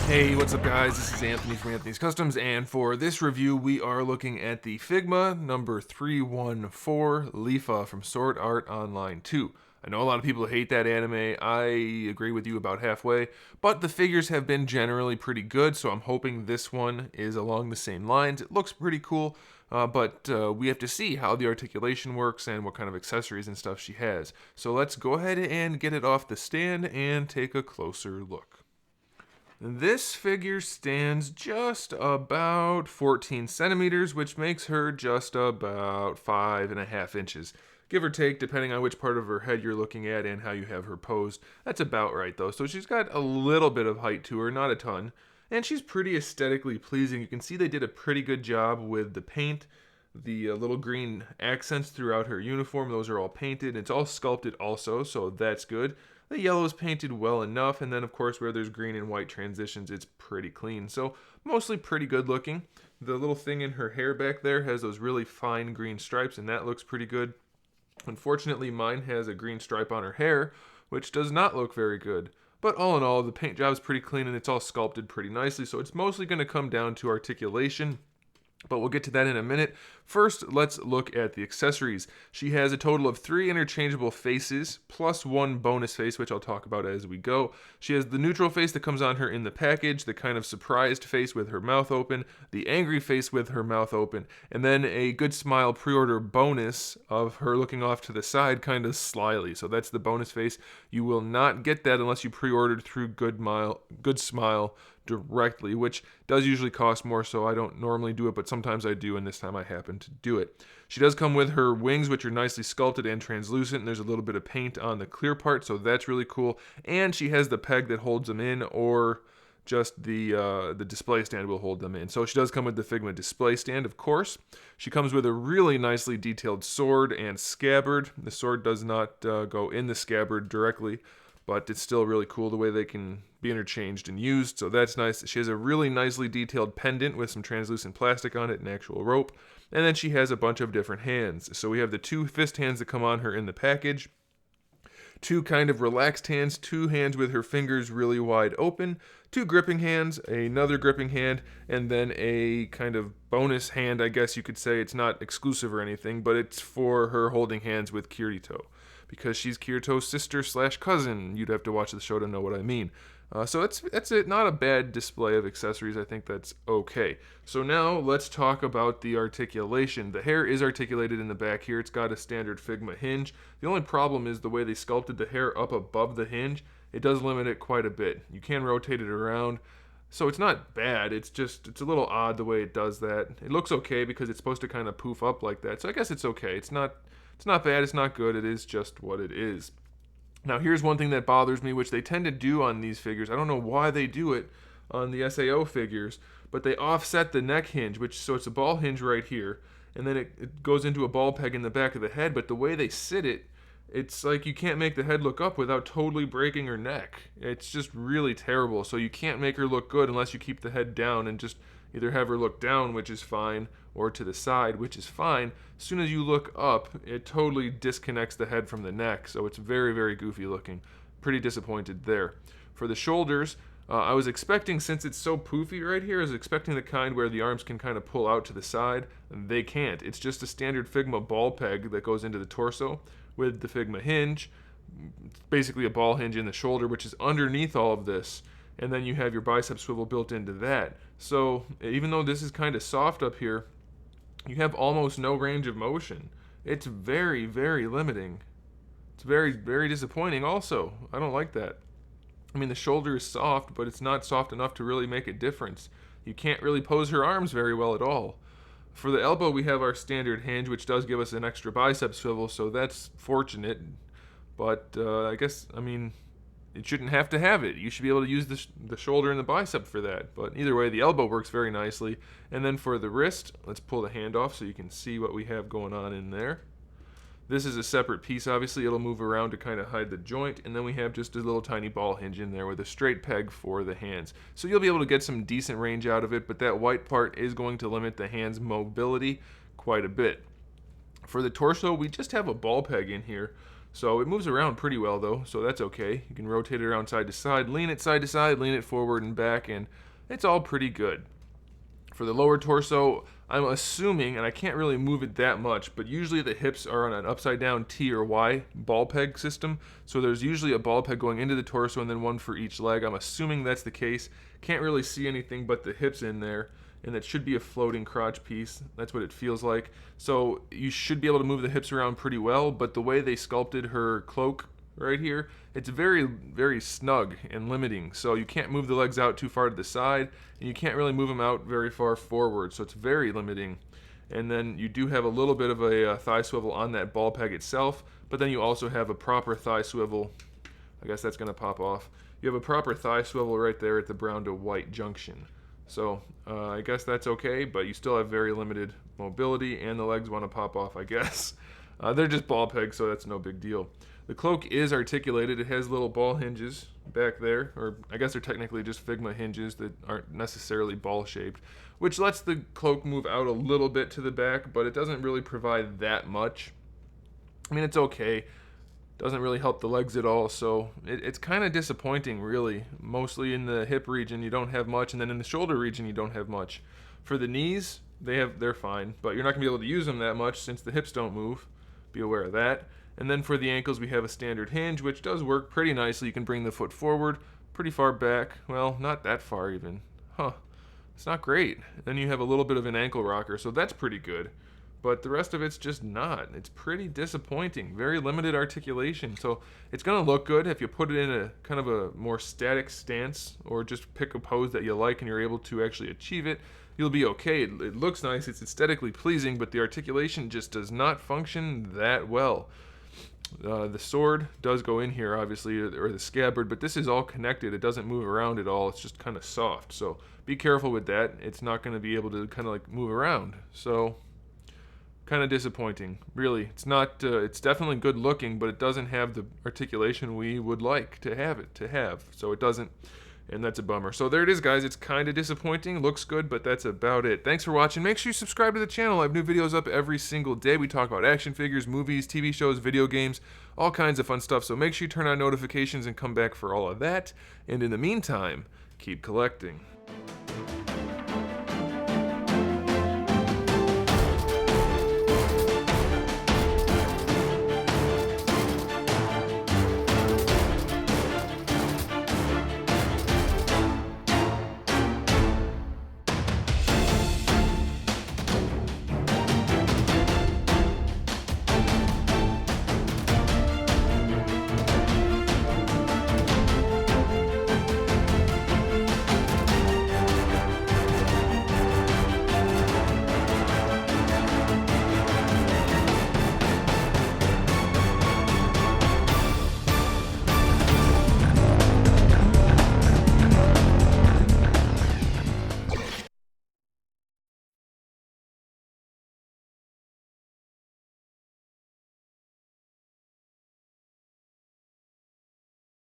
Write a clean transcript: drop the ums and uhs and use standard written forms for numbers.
Hey, what's up guys? This is Anthony from Anthony's Customs, and for this review we are looking at the Figma number 314 LEAFA from Sword Art Online 2. I know a lot of people hate that anime. I agree with you about halfway, but the figures have been generally pretty good, so I'm hoping this one is along the same lines. It looks pretty cool, but we have to see how the articulation works and what kind of accessories and stuff she has. So let's go ahead and get it off the stand and take a closer look. This figure stands just about 14 centimeters, which makes her just about 5.5 inches. Give or take, depending on which part of her head you're looking at and how you have her posed. That's about right, though. So she's got a little bit of height to her, not a ton. And she's pretty aesthetically pleasing. You can see they did a pretty good job with the paint. The little green accents throughout her uniform, those are all painted. It's all sculpted also, so that's good. The yellow is painted well enough, and then of course where there's green and white transitions, it's pretty clean. So mostly pretty good looking. The little thing in her hair back there has those really fine green stripes, and that looks pretty good. Unfortunately, mine has a green stripe on her hair, which does not look very good. But all in all, the paint job is pretty clean and it's all sculpted pretty nicely, so it's mostly going to come down to articulation. But we'll get to that in a minute. First, let's look at the accessories. She has a total of 3 interchangeable faces, plus 1 bonus face, which I'll talk about as we go. She has the neutral face that comes on her in the package, the kind of surprised face with her mouth open, the angry face with her mouth open, and then a good smile pre-order bonus of her looking off to the side kind of slyly. So that's the bonus face. You will not get that unless you pre-ordered through Good Smile directly, which does usually cost more, so I don't normally do it, but sometimes I do, and this time I happen to do it. She does come with her wings, which are nicely sculpted and translucent, and there's a little bit of paint on the clear part, so that's really cool. And she has the peg that holds them in, or just the display stand will hold them in. So she does come with the Figma display stand, of course. She comes with a really nicely detailed sword and scabbard. The sword does not go in the scabbard directly, but it's still really cool the way they can be interchanged and used, so that's nice. She has a really nicely detailed pendant with some translucent plastic on it and actual rope, and then she has a bunch of different hands. So we have the 2 fist hands that come on her in the package, 2 kind of relaxed hands, 2 hands with her fingers really wide open, 2 gripping hands, another gripping hand, and then a kind of bonus hand, I guess you could say. It's not exclusive or anything, but it's for her holding hands with Kirito, because she's Kirito's sister/cousin. You'd have to watch the show to know what I mean. So that's it. Not a bad display of accessories. I think that's okay. So now let's talk about the articulation. The hair is articulated in the back here. It's got a standard Figma hinge. The only problem is the way they sculpted the hair up above the hinge. It does limit it quite a bit. You can rotate it around, so it's not bad. It's a little odd the way it does that. It looks okay because it's supposed to kind of poof up like that. So I guess it's okay. It's not bad. It's not good. It is just what it is. Now here's one thing that bothers me, which they tend to do on these figures. I don't know why they do it on the SAO figures, but they offset the neck hinge, so it's a ball hinge right here, and then it goes into a ball peg in the back of the head, but the way they sit it, it's like you can't make the head look up without totally breaking her neck. It's just really terrible. So you can't make her look good unless you keep the head down and just either have her look down, which is fine, or to the side, which is fine. As soon as you look up, it totally disconnects the head from the neck, so it's very, very goofy looking. Pretty disappointed there. For the shoulders, I was expecting, since it's so poofy right here, I was expecting the kind where the arms can kind of pull out to the side. They can't. It's just a standard Figma ball peg that goes into the torso with the Figma hinge. It's basically a ball hinge in the shoulder, which is underneath all of this. And then you have your bicep swivel built into that. So even though this is kind of soft up here, you have almost no range of motion. It's very, very limiting. It's very, very disappointing also. I don't like that. I mean, the shoulder is soft, but it's not soft enough to really make a difference. You can't really pose her arms very well at all. For the elbow, we have our standard hinge, which does give us an extra bicep swivel, so that's fortunate. But I guess, I mean, it shouldn't have to have it. You should be able to use the shoulder and the bicep for that. But either way, the elbow works very nicely. And then for the wrist, let's pull the hand off so you can see what we have going on in there. This is a separate piece, obviously. It'll move around to kind of hide the joint. And then we have just a little tiny ball hinge in there with a straight peg for the hands. So you'll be able to get some decent range out of it, but that white part is going to limit the hand's mobility quite a bit. For the torso, we just have a ball peg in here. So it moves around pretty well though, so that's okay. You can rotate it around side to side, lean it side to side, lean it forward and back, and it's all pretty good. For the lower torso, I'm assuming, and I can't really move it that much, but usually the hips are on an upside down T or Y ball peg system. So there's usually a ball peg going into the torso and then one for each leg. I'm assuming that's the case. Can't really see anything but the hips in there, and that should be a floating crotch piece. That's what it feels like. So you should be able to move the hips around pretty well, but the way they sculpted her cloak right here, it's very, very snug and limiting. So you can't move the legs out too far to the side, and you can't really move them out very far forward. So it's very limiting. And then you do have a little bit of a thigh swivel on that ball peg itself, but then you also have a proper thigh swivel. I guess that's going to pop off. You have a proper thigh swivel right there at the brown to white junction. So I guess that's okay, but you still have very limited mobility, and the legs want to pop off, I guess. They're just ball pegs, so that's no big deal. The cloak is articulated. It has little ball hinges back there, or I guess they're technically just Figma hinges that aren't necessarily ball shaped, which lets the cloak move out a little bit to the back, but it doesn't really provide that much. I mean, it's okay. Doesn't really help the legs at all, so it's kind of disappointing, really. Mostly in the hip region you don't have much, and then in the shoulder region you don't have much. For the knees, they're fine, but you're not going to be able to use them that much since the hips don't move. Be aware of that. And then for the ankles we have a standard hinge, which does work pretty nicely. You can bring the foot forward pretty far back. Well, not that far even. It's not great. Then you have a little bit of an ankle rocker, so that's pretty good. But the rest of it's just not. It's pretty disappointing. Very limited articulation. So it's going to look good if you put it in a kind of a more static stance, or just pick a pose that you like and you're able to actually achieve it. You'll be okay. It looks nice. It's aesthetically pleasing, but the articulation just does not function that well. The sword does go in here, obviously, or the scabbard, but this is all connected. It doesn't move around at all. It's just kind of soft. So be careful with that. It's not going to be able to kind of like move around. So kind of disappointing, really. It's not. It's definitely good looking, but it doesn't have the articulation we would like to have it to have. So it doesn't, and that's a bummer. So there it is, guys. It's kind of disappointing. Looks good, but that's about it. Thanks for watching. Make sure you subscribe to the channel. I have new videos up every single day. We talk about action figures, movies, TV shows, video games, all kinds of fun stuff. So make sure you turn on notifications and come back for all of that. And in the meantime, keep collecting.